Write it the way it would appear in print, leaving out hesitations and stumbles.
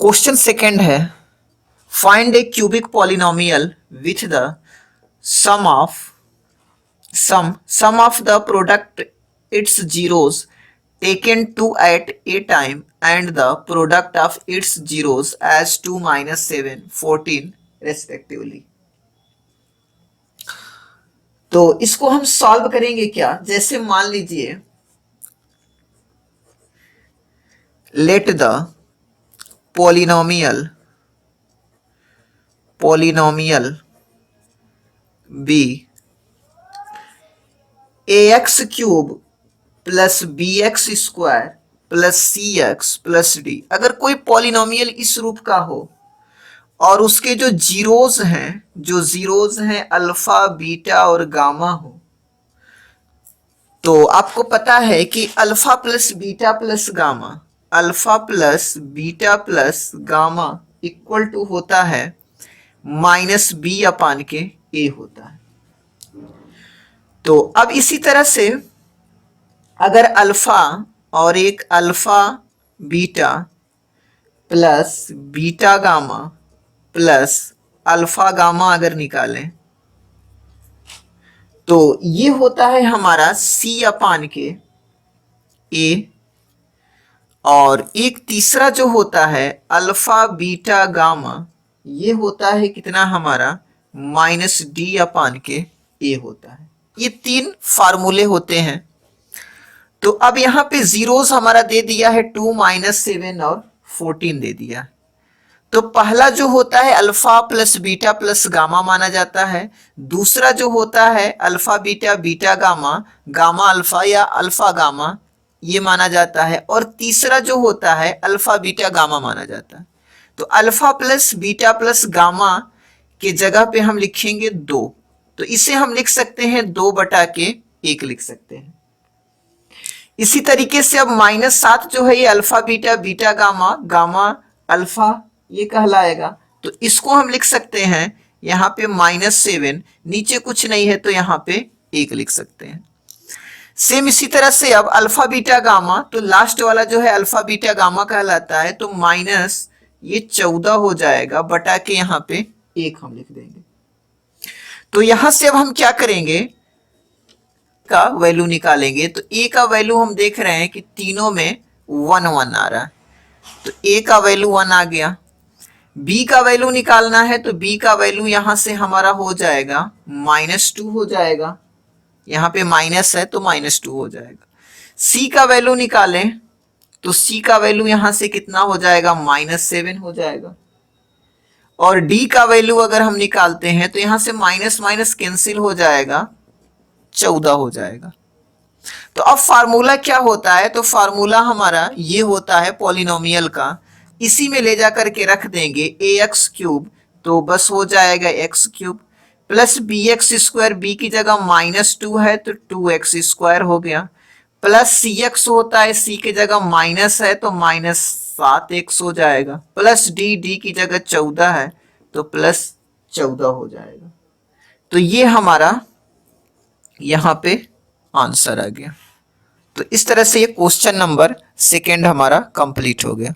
Question second है, find a cubic polynomial with the sum of the product its zeros taken 2 at a time and the product of its zeros as 2 minus 7 14 respectively। तो इसको हम solve करेंगे क्या, जैसे मान लीजिए let the polynomial be ax cube plus b x square plus c x plus d. अगर कोई पॉलिनोमियल इस रूप का हो और उसके जो जीरोज हैं अल्फा बीटा और गामा हो, तो आपको पता है कि alpha plus beta plus gamma equal to होता है माइनस बी अपान के ए होता है। तो अब इसी तरह से अगर अल्फा और एक alpha beta plus beta gamma plus alpha gamma अगर निकालें तो ये होता है हमारा सी अपान के ए, और एक तीसरा जो होता है अल्फा बीटा गामा ये होता है कितना हमारा माइनस डी अपान के ए होता है। ये तीन फार्मूले होते हैं। तो अब यहाँ पे जीरोस हमारा दे दिया है 2 माइनस 7 और 14 दे दिया। तो पहला जो होता है alpha plus beta plus gamma माना जाता है, दूसरा जो होता है alpha beta beta gamma gamma alpha या अल्फा गामा ये माना जाता है, और तीसरा जो होता है अल्फा बीटा गामा माना जाता है। तो alpha plus beta plus gamma के जगह पे हम लिखेंगे 2, तो इसे हम लिख सकते हैं 2/1 लिख सकते हैं। इसी तरीके से अब -7 जो है ये alpha beta beta gamma gamma alpha ये कहलाएगा, तो इसको हम लिख सकते हैं यहाँ पे -7, नीचे कुछ नहीं है तो यहाँ पे 1 लिख सकते हैं। सेम इसी तरह से अब अल्फा बीटा गामा, तो लास्ट वाला जो है अल्फा बीटा गामा कहलाता है, तो माइनस ये 14 हो जाएगा बटा के यहाँ पे 1 हम लिख देंगे। तो यहां से अब हम क्या करेंगे का वैल्यू निकालेंगे। तो ए का वैल्यू हम देख रहे हैं कि तीनों में 1 1 आ रहा है, तो ए का वैल्यू 1 आ गया। बी का वैल्यू निकालना है तो बी का वैल्यू यहां से हमारा हो जाएगा -2 हो जाएगा, यहाँ पे माइनस है तो -2 हो जाएगा। सी का वैल्यू निकालें तो सी का वैल्यू यहां से कितना हो जाएगा -7 हो जाएगा। और डी का वैल्यू अगर हम निकालते हैं तो यहां से माइनस माइनस कैंसिल हो जाएगा, 14 हो जाएगा। तो अब फार्मूला क्या होता है, तो फार्मूला हमारा ये होता है पॉलिनोमियल का, इसी में ले जाकर के रख देंगे ax क्यूब, तो बस हो जाएगा x cube plus bx square, b की जगह -2 है तो 2x स्क्वायर हो गया, प्लस cx होता है, c की जगह माइनस है तो -7x हो जाएगा, प्लस d की जगह 14 है तो +14 हो जाएगा। तो ये हमारा यहाँ पे आंसर आ गया। तो इस तरह से ये क्वेश्चन नंबर 2 हमारा कंप्लीट हो गया।